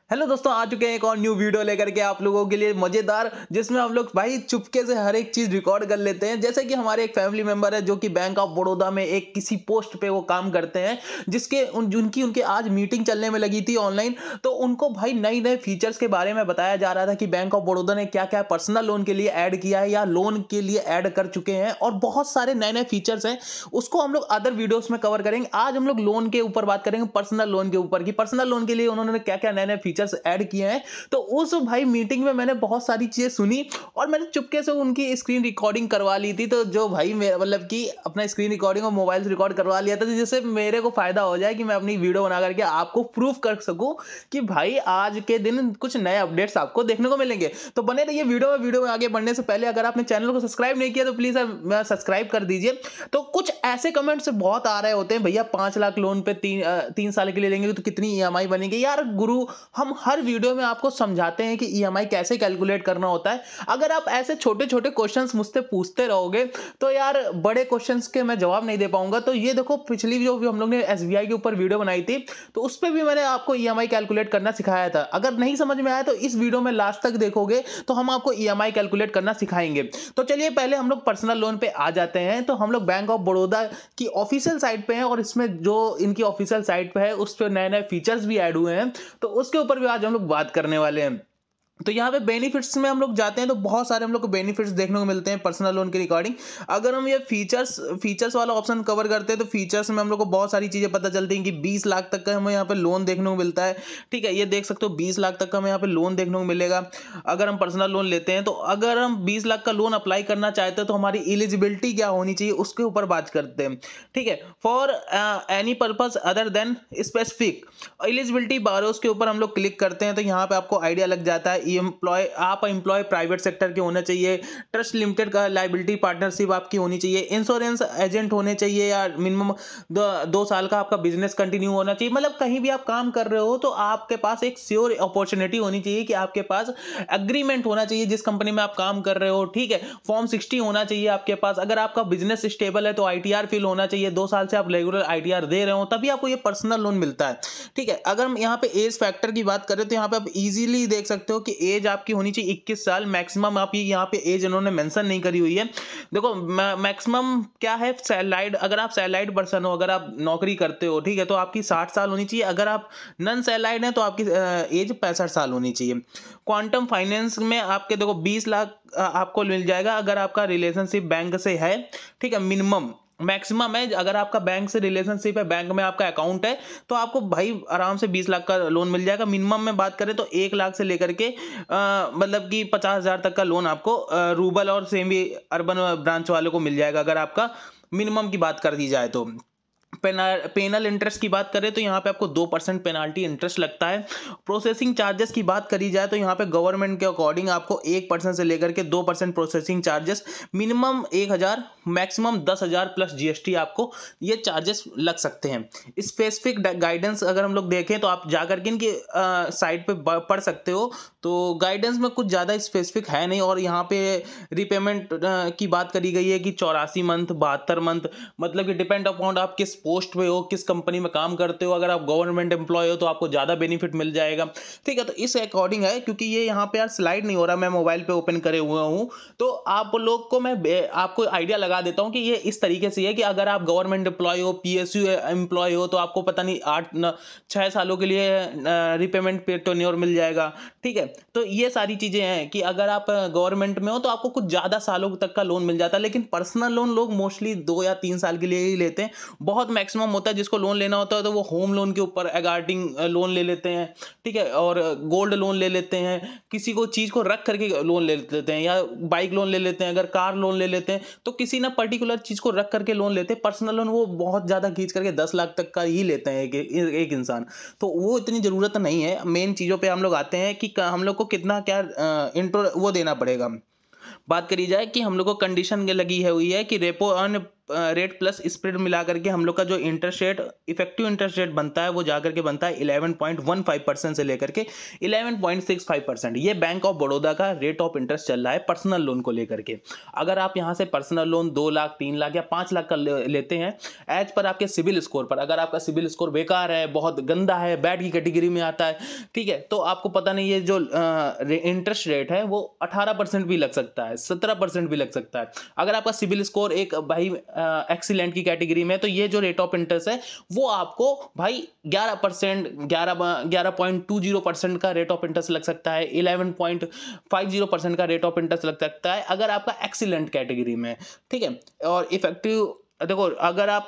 Hello दोस्तों, आ चुके हैं एक और न्यू वीडियो लेकर के आप लोगों के लिए मजेदार, जिसमें हम लोग भाई चुपके से हर एक चीज रिकॉर्ड कर लेते हैं। जैसे कि हमारे एक फैमिली मेंबर है जो कि बैंक ऑफ बड़ौदा में एक किसी पोस्ट पे वो काम करते हैं, जिसके जिनकी उनके आज मीटिंग चलने में लगी थी ऑनलाइन। तो उनको भाई नई नए फीचर्स के बारे में बताया जा रहा था कि बैंक ऑफ बड़ौदा ने क्या क्या पर्सनल लोन के लिए ऐड किया है या लोन के लिए ऐड कर चुके हैं, और बहुत सारे नए नए फीचर्स हैं। उसको हम लोग अदर वीडियोस में कवर करेंगे। आज हम लोग लोन के ऊपर बात करेंगे, पर्सनल लोन के ऊपर, कि पर्सनल लोन के लिए उन्होंने क्या क्या नए नए फीचर्स ऐड किए हैं। तो उस भाई मीटिंग में मैंने बहुत सारी चीजें सुनी और मैंने चुपके से उनकी स्क्रीन रिकॉर्डिंग करवा ली थी। तो जो भाई मेरा मतलब कि अपना स्क्रीन रिकॉर्डिंग और मोबाइल से रिकॉर्ड करवा लिया था, जिससे मेरे को फायदा हो जाए कि मैं अपनी वीडियो बना करके आपको प्रूफ कर सकूं कि भाई आज के दिन कुछ नए अपडेट्स आपको देखने को मिलेंगे। तो बने रहिए वीडियो में आगे बढ़ने से पहले अगर आपने चैनल को सब्सक्राइब नहीं किया तो प्लीज सब्सक्राइब कर दीजिए। तो कुछ ऐसे कमेंट्स बहुत आ रहे होते हैं, भैया 5 लाख लोन पे 3 साल के लिए लेंगे तो कितनी ईएमआई बनेगी। यार गुरु, हम हर वीडियो में आपको समझाते हैं कि ईएमआई कैसे कैलकुलेट करना होता है। अगर आप ऐसे छोटे छोटे क्वेश्चंस मुझसे पूछते रहोगे तो यार बड़े क्वेश्चंस के मैं जवाब नहीं दे पाऊंगा। तो ये देखो, पिछली जो भी हम लोग ने एसबीआई के ऊपर वीडियो बनाई थी तो उस पर भी मैंने आपको ईएमआई कैलकुलेट करना सिखाया था। अगर नहीं समझ में आया तो इस वीडियो में लास्ट तक देखोगे तो हम आपको ईएमआई कैलकुलेट करना सिखाएंगे। तो चलिए पहले हम लोग पर्सनल लोन पे आ जाते हैं। तो हम लोग बैंक ऑफ बड़ौदा की ऑफिशियल साइट पे हैं और इसमें जो इनकी ऑफिशियल साइट पे है उस पर नए नए फीचर्स भी ऐड हुए हैं, तो उसके ऊपर भी आज हम लोग बात करने वाले हैं। तो यहाँ पे बेनिफिट्स में हम लोग जाते हैं तो बहुत सारे हम लोग को बेनिफिट्स देखने को मिलते हैं पर्सनल लोन की रिकॉर्डिंग। अगर हम ये फीचर्स वाला ऑप्शन कवर करते हैं तो फीचर्स में हम लोग को बहुत सारी चीज़ें पता चलती हैं कि 20 लाख तक का हमें यहाँ पे लोन देखने को मिलता है। ठीक है, ये देख सकते हो 20 लाख तक का हमें यहाँ पे लोन देखने को मिलेगा अगर हम पर्सनल लोन लेते हैं। तो अगर हम 20 लाख का लोन अप्लाई करना चाहते हैं तो हमारी एलिजिबिलिटी क्या होनी चाहिए उसके ऊपर बात करते हैं। ठीक है, for any purpose other than specific eligibility Barros के ऊपर हम लोग क्लिक करते हैं तो यहाँ पे आपको आइडिया लग जाता है। आप एम्प्लॉय प्राइवेट सेक्टर के होना चाहिए, ट्रस्ट लिमिटेड का लाइबिलिटी पार्टनरशिप आपकी होनी चाहिए, इंश्योरेंस एजेंट होने चाहिए, या मिनिमम 2 साल का आपका बिजनेस कंटिन्यू होना चाहिए। मतलब कहीं भी आप काम कर रहे हो तो आपके पास एक श्योर अपॉर्चुनिटी होनी चाहिए कि आपके पास एग्रीमेंट होना चाहिए जिस कंपनी में आप काम कर रहे हो। ठीक है, फॉर्म 60 होना चाहिए आपके पास। अगर आपका बिजनेस स्टेबल है तो आईटीआर फिल होना चाहिए, 2 साल से आप रेगुलर आईटीआर दे रहे हो तभी आपको ये पर्सनल लोन मिलता है। ठीक है, अगर हम यहाँ पे एज फैक्टर की बात करें तो यहाँ पे आप इजीली देख सकते हो कि एज आपकी होनी चाहिए 21 साल मैक्सिमम। आप यहाँ पे एज इन्होंने मेंशन नहीं करी हुई है। देखो मैक्सिमम क्या है, सैलराइड, अगर आप सैलराइड पर्सन हो, अगर आप नौकरी करते हो, ठीक है, तो आपकी 60 साल होनी चाहिए। अगर आप नॉन सैलराइड है तो आपकी एज 65 साल होनी चाहिए। क्वांटम फाइनेंस में आपके देखो 20 लाख आपको मिल जाएगा अगर आपका रिलेशनशिप बैंक से है। ठीक है, मिनिमम, मैक्सिमम है अगर आपका बैंक से रिलेशनशिप है, बैंक में आपका अकाउंट है तो आपको भाई आराम से 20 लाख का लोन मिल जाएगा। मिनिमम में बात करें तो 1 लाख से लेकर के मतलब कि 50,000 तक का लोन आपको रूरल और सेमी अर्बन ब्रांच वालों को मिल जाएगा अगर आपका मिनिमम की बात कर दी जाए तो। पेनल इंटरेस्ट की बात करें तो यहाँ पे आपको 2% पेनाल्टी इंटरेस्ट लगता है। प्रोसेसिंग चार्जेस की बात करी जाए तो यहाँ पे गवर्नमेंट के अकॉर्डिंग आपको 1% से लेकर के 2% processing charges, minimum 1,000 maximum 10,000 plus GST आपको ये चार्जेस लग सकते हैं। स्पेसिफिक गाइडेंस अगर हम लोग देखें तो आप जाकर के इनकी साइट पे पढ़ सकते हो। तो गाइडेंस में कुछ ज़्यादा स्पेसिफिक है नहीं। और यहाँ पे रिपेमेंट की बात करी गई है कि 84 मंथ, 72 मंथ, मतलब कि डिपेंड अपॉन आप किस पोस्ट पे हो, किस कंपनी में काम करते हो। अगर आप गवर्नमेंट एम्प्लॉय हो तो आपको ज़्यादा बेनिफिट मिल जाएगा। ठीक है, तो इस अकॉर्डिंग है, क्योंकि ये यहाँ पे यार स्लाइड नहीं हो रहा, मैं मोबाइल पे ओपन करे हुआ हूँ तो आप लोग को मैं आपको आइडिया लगा देता हूँ कि ये इस तरीके से है कि अगर आप गवर्नमेंट एम्प्लॉय हो, पीएसयू एम्प्लॉय हो तो आपको पता नहीं 6 सालों के लिए रिपेमेंट पे टेन्योर मिल जाएगा। ठीक है, तो ये सारी चीज़ें हैं कि अगर आप गवर्नमेंट में हो तो आपको कुछ ज़्यादा सालों तक का लोन मिल जाता है। लेकिन पर्सनल लोन लोग मोस्टली 2 या 3 साल के लिए ही लेते हैं। बहुत मैक्सिमम होता है जिसको लोन लेना होता है तो वो होम लोन के ऊपर एगार्डिंग लोन ले लेते हैं। ठीक है, और गोल्ड लोन ले लेते हैं, किसी को चीज़ को रख करके लोन ले लेते हैं, या बाइक लोन ले लेते हैं, अगर कार लोन ले लेते हैं तो किसी ना पर्टिकुलर चीज़ को रख करके लोन लेते हैं। पर्सनल लोन वो बहुत ज़्यादा खींच करके 10 लाख तक का ही लेते हैं एक इंसान, तो वो इतनी ज़रूरत नहीं है। मेन चीज़ों पर हम लोग आते हैं कि हम लोग को कितना क्या इंट्रो वो देना पड़ेगा। बात करी जाए कि हम लोग को कंडीशन लगी है हुई है कि repo earn rate plus spread मिला करके हम लोग का जो interest rate, effective interest rate बनता है वो जाकर के बनता है 11.15% से लेकर के 11.65%। ये बैंक ऑफ बड़ौदा का रेट ऑफ इंटरेस्ट चल रहा है पर्सनल लोन को लेकर के। अगर आप यहाँ से पर्सनल लोन 2 लाख 3 लाख या 5 लाख का लेते हैं एज पर आपके सिविल स्कोर पर, अगर आपका सिविल स्कोर बेकार है, बहुत गंदा है, बैड की कैटेगरी में आता है, ठीक है, तो आपको पता नहीं ये जो इंटरेस्ट रेट है वो 18% भी लग सकता है, 17% भी लग सकता है। अगर आपका सिविल स्कोर एक भाई एक्सीलेंट की कैटेगरी में, तो ये जो रेट ऑफ इंटरेस्ट है वो आपको भाई 11%, 11.20% का रेट ऑफ इंटरेस्ट लग सकता है, 11.50% का रेट ऑफ इंटरेस्ट लग सकता है अगर आपका एक्सीलेंट कैटेगरी में, ठीक है। और इफेक्टिव देखो, अगर आप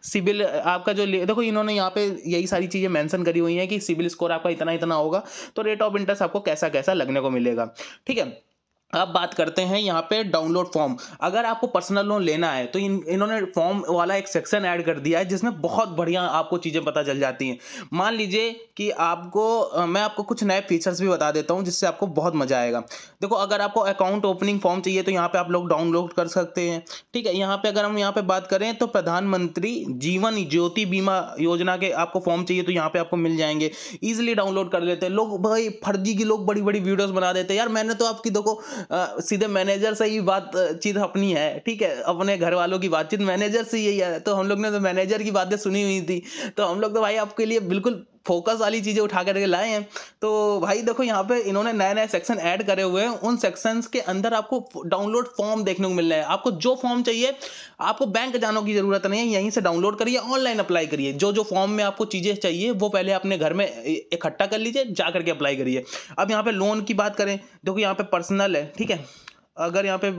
सिविल आपका जो देखो इन्होंने यहाँ पे यही सारी चीज़ें मेंशन करी हुई हैं कि सिविल स्कोर आपका इतना इतना होगा तो रेट ऑफ इंटरेस्ट आपको कैसा कैसा लगने को मिलेगा, ठीक है। अब बात करते हैं यहाँ पे डाउनलोड फॉर्म। अगर आपको पर्सनल लोन लेना है तो इन्होंने फॉर्म वाला एक सेक्शन ऐड कर दिया है जिसमें बहुत बढ़िया आपको चीज़ें पता चल जाती हैं। मान लीजिए कि आपको मैं आपको कुछ नए फीचर्स भी बता देता हूँ जिससे आपको बहुत मजा आएगा। देखो, अगर आपको अकाउंट ओपनिंग फॉर्म चाहिए तो यहाँ पे आप लोग डाउनलोड कर सकते हैं, ठीक है। यहाँ पे अगर हम यहाँ पे बात करें तो प्रधानमंत्री जीवन ज्योति बीमा योजना के आपको फॉर्म चाहिए तो यहाँ पे आपको मिल जाएंगे, ईजिली डाउनलोड कर लेते हैं लोग। भाई फर्जी की लोग बड़ी बड़ी वीडियोस बना देते हैं यार, मैंने तो आपकी देखो सीधे मैनेजर से ही बातचीत अपनी है, ठीक है, अपने घर वालों की बातचीत मैनेजर से यही है, तो हम लोग ने तो मैनेजर की बातें सुनी हुई थी, तो हम लोग तो भाई आपके लिए बिल्कुल फोकस वाली चीज़ें उठा करके लाए हैं। तो भाई देखो, यहाँ पे इन्होंने नए नए सेक्शन ऐड करे हुए हैं, उन सेक्शंस के अंदर आपको डाउनलोड फॉर्म देखने को मिल रहा है। आपको जो फॉर्म चाहिए आपको बैंक जाने की जरूरत नहीं है, यहीं से डाउनलोड करिए, ऑनलाइन अप्लाई करिए। जो जो फॉर्म में आपको चीज़ें चाहिए वो पहले अपने घर में इकट्ठा कर लीजिए, जा करके अप्लाई करिए। अब यहाँ पे लोन की बात करें, देखो यहाँ पे पर्सनल है, ठीक है। अगर यहाँ पे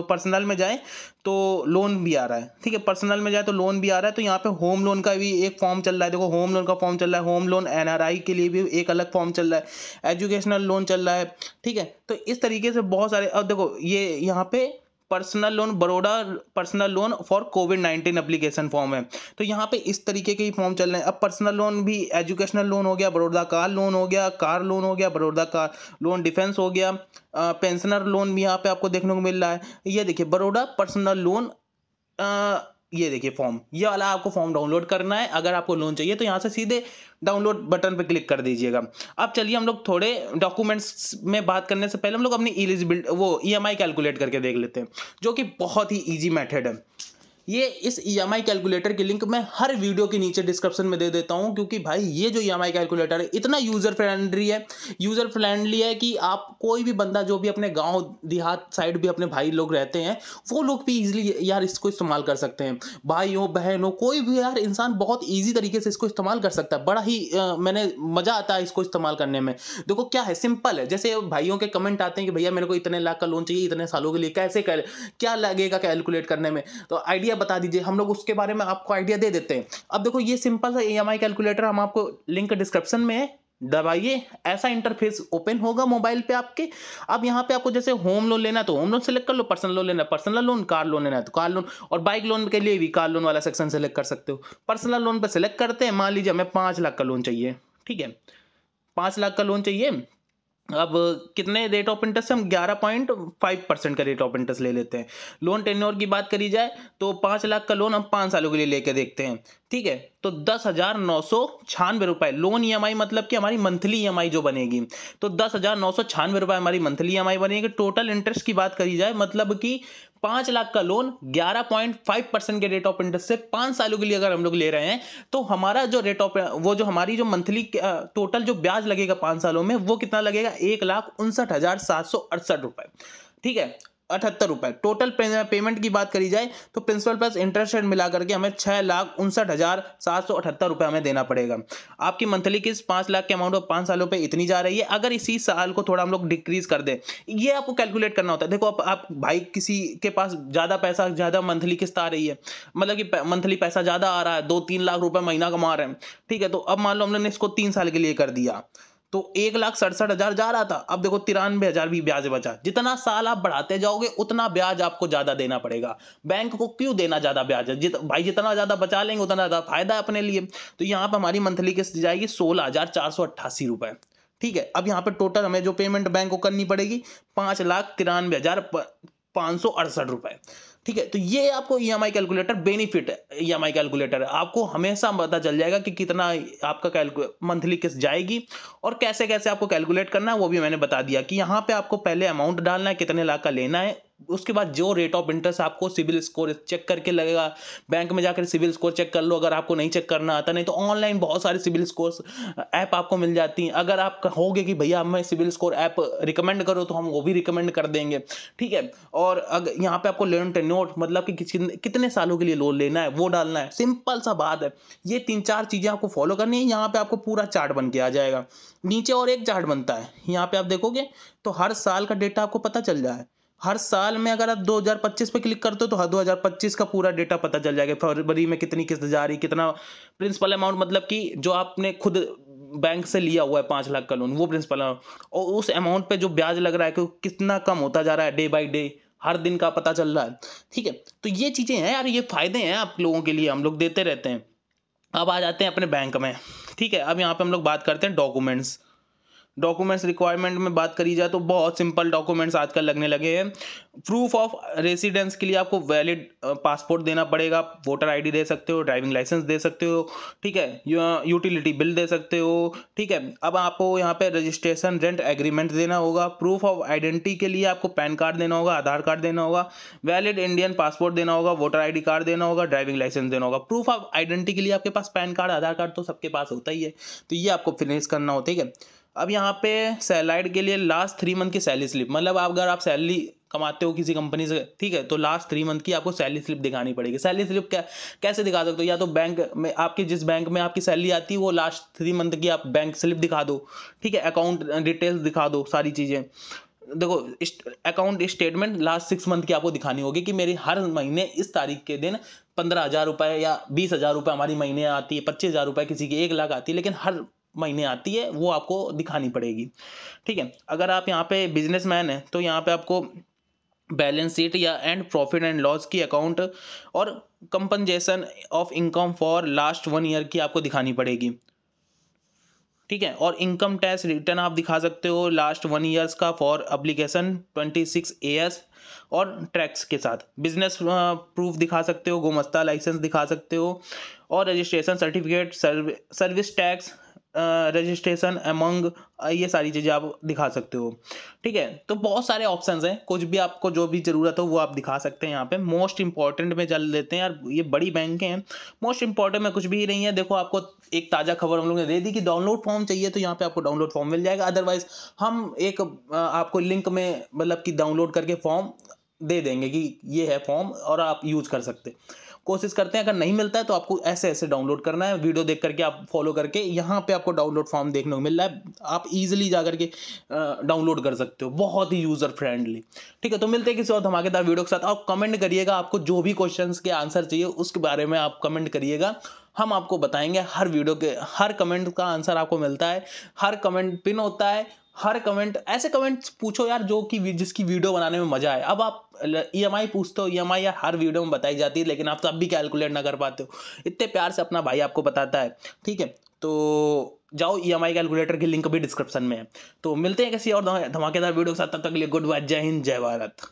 पर्सनल में जाए तो लोन भी आ रहा है, ठीक है, पर्सनल में जाए तो लोन भी आ रहा है। तो यहाँ पे होम लोन का भी एक फॉर्म चल रहा है, देखो होम लोन का फॉर्म चल रहा है, होम लोन NRI के लिए भी एक अलग फॉर्म चल रहा है, एजुकेशनल लोन चल रहा है, ठीक है। तो इस तरीके से बहुत सारे, अब देखो ये यहाँ पे personal loan Baroda personal loan for covid application form है, तो यहाँ पे इस तरीके के ही फॉर्म चल रहे हैं। अब पर्सनल लोन भी एजुकेशनल लोन हो गया, बड़ौदा कार लोन हो गया, कार लोन हो गया, बड़ौदा कार लोन डिफेंस हो गया, पेंशनर लोन भी यहाँ पे आपको देखने को मिल रहा है। ये देखिए बड़ौदा पर्सनल लोन, ये देखिए फॉर्म, ये वाला आपको फॉर्म डाउनलोड करना है। अगर आपको लोन चाहिए तो यहाँ से सीधे डाउनलोड बटन पे क्लिक कर दीजिएगा। अब चलिए हम लोग थोड़े डॉक्यूमेंट्स में बात करने से पहले हम लोग अपनी एलिजिबिलिटी वो EMI कैलकुलेट करके देख लेते हैं, जो कि बहुत ही ईजी मेथड है। ये इस EMI कैलकुलेटर की लिंक मैं हर वीडियो के नीचे डिस्क्रिप्शन में दे देता हूं, क्योंकि भाई ये जो EMI कैलकुलेटर है इतना यूज़र फ्रेंडली है कि आप कोई भी बंदा जो भी अपने गांव देहात साइड भी अपने भाई लोग रहते हैं वो लोग भी इजीली यार इसको इस्तेमाल कर सकते हैं। भाई हो बहन हो कोई भी यार इंसान बहुत ईजी तरीके से इसको इस्तेमाल कर सकता है। बड़ा ही मैंने मज़ा आता है इसको इस्तेमाल करने में। देखो क्या है, सिंपल है। जैसे भाइयों के कमेंट आते हैं कि भैया मेरे को इतने लाख का लोन चाहिए इतने सालों के लिए, कैसे क्या लगेगा कैलकुलेट करने में, तो आइडिया बता दीजिए, हम लोग उसके बारे में आपको आइडिया दे देते हैं। अब देखो ये सिंपल सा EMI कैलकुलेटर, हम आपको लिंक डिस्क्रिप्शन में है, दबाइए, ऐसा इंटरफेस ओपन होगा मोबाइल पे आपके। अब यहाँ पे आपको जैसे होम लोन लेना है तो होम लोन सेलेक्ट कर लो, पर्सनल लोन लेना है पर्सनल लोन, कार लोन लेना है तो कार लोन, और बाइक लोन के लिए भी कार लोन वाला सेक्शन सेलेक्ट कर सकते हो। पर्सनल लोन पे सेलेक्ट करते हैं, मान लीजिए हमें 5 लाख का लोन चाहिए, ठीक है, 5 लाख का लोन चाहिए। अब कितने रेट ऑफ इंटरेस्ट, हम 11.5% का रेट ऑफ इंटरेस्ट ले लेते हैं। लोन टेन्योर की बात करी जाए तो 5 लाख का लोन हम 5 सालों के लिए लेके देखते हैं, ठीक है, तो 10,996 रुपए लोन EMI, मतलब कि हमारी मंथली EMI जो बनेगी, तो 10,996 रुपए हमारी मंथली EMI बनेगी। टोटल इंटरेस्ट की बात करी जाए, मतलब कि 5 लाख का लोन 11.5% के रेट ऑफ इंटरेस्ट से 5 सालों के लिए अगर हम लोग ले रहे हैं तो हमारा जो रेट ऑफ वो जो हमारी जो मंथली टोटल जो ब्याज लगेगा 5 सालों में वो कितना लगेगा, 1,59,768 रुपए, ठीक है, 78 रुपए। टोटल पेमेंट की बात करी जाए तो प्रिंसिपल प्लस इंटरेस्ट रेट मिला करके हमें 6,59,778 रुपए हमें देना पड़ेगा। आपकी मंथली किस्त 5 लाख के अमाउंट ऑफ 5 सालों पे इतनी जा रही है। अगर इसी साल को थोड़ा हम लोग डिक्रीज कर दें, ये आपको कैलकुलेट करना होता है। देखो आप भाई किसी के पास ज़्यादा पैसा, ज़्यादा मंथली किस्त आ रही है, मतलब कि मंथली पैसा ज़्यादा आ रहा है, 2-3 लाख रुपए महीना कमा रहे हैं, ठीक है, तो अब मान लो हमने इसको 3 साल के लिए कर दिया तो 1,67,000 जा रहा था, अब देखो 93,000 भी ब्याज बचा। जितना साल आप बढ़ाते जाओगे उतना ब्याज आपको ज्यादा देना पड़ेगा। बैंक को क्यों देना ज्यादा ब्याज, भाई जितना ज्यादा बचा लेंगे उतना ज्यादा फायदा है अपने लिए। तो यहाँ पर हमारी मंथली किस्त जाएगी 16,488 रुपए, ठीक है। अब यहाँ पे टोटल हमें जो पेमेंट बैंक को करनी पड़ेगी 5,93,000 ₹568। ठीक है, तो ये आपको ईएमआई कैलकुलेटर बेनिफिट है। ईएमआई कैलकुलेटर आपको हमेशा पता चल जाएगा कि कितना आपका मंथली किस्त जाएगी और कैसे कैसे आपको कैलकुलेट करना है, वो भी मैंने बता दिया कि यहाँ पे आपको पहले अमाउंट डालना है, कितने लाख का लेना है, उसके बाद जो रेट ऑफ इंटरेस्ट आपको सिविल स्कोर चेक करके लगेगा। बैंक में जाकर सिविल स्कोर चेक कर लो अगर आपको नहीं चेक करना आता, नहीं तो ऑनलाइन बहुत सारे सिविल स्कोर ऐप आपको मिल जाती हैं। अगर आप कहोगे कि भैया हमें सिविल स्कोर ऐप रिकमेंड करो तो हम वो भी रिकमेंड कर देंगे। ठीक है, और अगर यहाँ पे आपको लोन टेन्योर मतलब कि कितने सालों के लिए लोन लेना है वो डालना है, सिंपल सा बात है। ये 3-4 चीजें आपको फॉलो करनी है। यहाँ पे आपको पूरा चार्ट बन के आ जाएगा। नीचे और एक चार्ट बनता है, यहाँ पे आप देखोगे तो हर साल का डेटा आपको पता चल जाए। हर साल में अगर आप 2025 पे क्लिक करते हो तो 2025 का पूरा डेटा पता चल जाएगा। फरवरी में कितनी किस्त जा रही, कितना प्रिंसिपल अमाउंट, मतलब कि जो आपने खुद बैंक से लिया हुआ है 5 लाख का लोन, वो प्रिंसिपल अमाउंट, और उस अमाउंट पे जो ब्याज लग रहा है कि कितना कम होता जा रहा है डे बाई डे, हर दिन का पता चल रहा है। ठीक है, तो ये चीजें हैं यार, ये फायदे हैं आप लोगों के लिए, हम लोग देते रहते हैं। अब आ जाते हैं अपने बैंक में। ठीक है, अब यहाँ पे हम लोग बात करते हैं डॉक्यूमेंट्स रिक्वायरमेंट में बात करी जाए तो बहुत सिंपल डॉक्यूमेंट्स आजकल लगने लगे हैं। प्रूफ ऑफ रेसिडेंस के लिए आपको वैलिड पासपोर्ट देना पड़ेगा, वोटर आईडी दे सकते हो, ड्राइविंग लाइसेंस दे सकते हो। ठीक है, यूटिलिटी बिल दे सकते हो। ठीक है, अब आपको यहाँ पे रजिस्ट्रेशन रेंट एग्रीमेंट देना होगा। प्रूफ ऑफ आइडेंटिटी के लिए आपको पैन कार्ड देना होगा, आधार कार्ड देना होगा, वैलिड इंडियन पासपोर्ट देना होगा, वोटर आईडी कार्ड देना होगा, ड्राइविंग लाइसेंस देना होगा। प्रूफ ऑफ आइडेंटिटी के लिए आपके पास पैन कार्ड, आधार कार्ड तो सबके पास होता ही है, तो ये आपको फिनिश करना होता है। ठीक है, अब यहाँ पे सैलरीड के लिए लास्ट 3 मंथ की सैलरी स्लिप, मतलब अगर आप सैलरी कमाते हो किसी कंपनी से, ठीक है, तो लास्ट 3 मंथ की आपको सैलरी स्लिप दिखानी पड़ेगी। सैलरी स्लिप कैसे दिखा सकते हो, या तो बैंक में आपकी जिस बैंक में आपकी सैलरी आती है वो लास्ट 3 मंथ की आप बैंक स्लिप दिखा दो। ठीक है, अकाउंट डिटेल्स दिखा दो, सारी चीज़ें देखो। अकाउंट स्टेटमेंट लास्ट 6 मंथ की आपको दिखानी होगी कि मेरी हर महीने इस तारीख के दिन 15,000 रुपये या 20,000 रुपये हमारी महीने आती है, 25,000 रुपये किसी की 1 लाख आती है, लेकिन हर महीने आती है, वो आपको दिखानी पड़ेगी। ठीक है, अगर आप यहाँ पे बिजनेसमैन हैं तो यहाँ पे आपको बैलेंस शीट या एंड प्रॉफिट एंड लॉस की अकाउंट और compensation of income for last 1 year की आपको दिखानी पड़ेगी। ठीक है, और इनकम टैक्स रिटर्न आप दिखा सकते हो लास्ट 1 ईयर्स का फॉर एप्लीकेशन 26 AS और टैक्स के साथ। बिजनेस प्रूफ दिखा सकते हो, गुमस्ता लाइसेंस दिखा सकते हो, और registration certificate, service tax registration among, ये सारी चीज़ें आप दिखा सकते हो। ठीक है, तो बहुत सारे ऑप्शंस हैं, कुछ भी आपको जो भी ज़रूरत हो वो आप दिखा सकते हैं यहाँ पे। मोस्ट इंपॉर्टेंट में चल लेते हैं यार, ये बड़ी बैंकें हैं, मोस्ट इंपॉर्टेंट में कुछ भी नहीं है। देखो, आपको एक ताज़ा खबर हम लोग ने दे दी कि डाउनलोड फॉर्म चाहिए, तो यहाँ पे आपको डाउनलोड फॉर्म मिल जाएगा। अदरवाइज हम एक आपको लिंक में मतलब कि डाउनलोड करके फॉर्म दे देंगे कि ये है फॉर्म और आप यूज़ कर सकते। कोशिश करते हैं, अगर नहीं मिलता है तो आपको ऐसे ऐसे डाउनलोड करना है, वीडियो देख करके आप फॉलो करके, यहाँ पे आपको डाउनलोड फॉर्म देखने को मिल रहा है, आप इजीली जा करके डाउनलोड कर सकते हो, बहुत ही यूज़र फ्रेंडली। ठीक है, तो मिलते हैं किसी और धमाकेदार वीडियो के साथ। आप कमेंट करिएगा, आपको जो भी क्वेश्चंस के आंसर चाहिए उसके बारे में आप कमेंट करिएगा, हम आपको बताएंगे। हर वीडियो के हर कमेंट का आंसर आपको मिलता है, हर कमेंट पिन होता है, हर कमेंट ऐसे कमेंट्स पूछो यार जो कि जिसकी वीडियो बनाने में मजा आए। अब आप EMI पूछते हो, EMI यार हर वीडियो में बताई जाती है, लेकिन आप तब भी कैलकुलेट ना कर पाते हो, इतने प्यार से अपना भाई आपको बताता है। ठीक है, तो जाओ, EMI कैलकुलेटर की लिंक भी डिस्क्रिप्शन में है। तो मिलते हैं किसी और धमाकेदार वीडियो के साथ, तब तक के लिए गुड बाय, जय हिंद, जय भारत।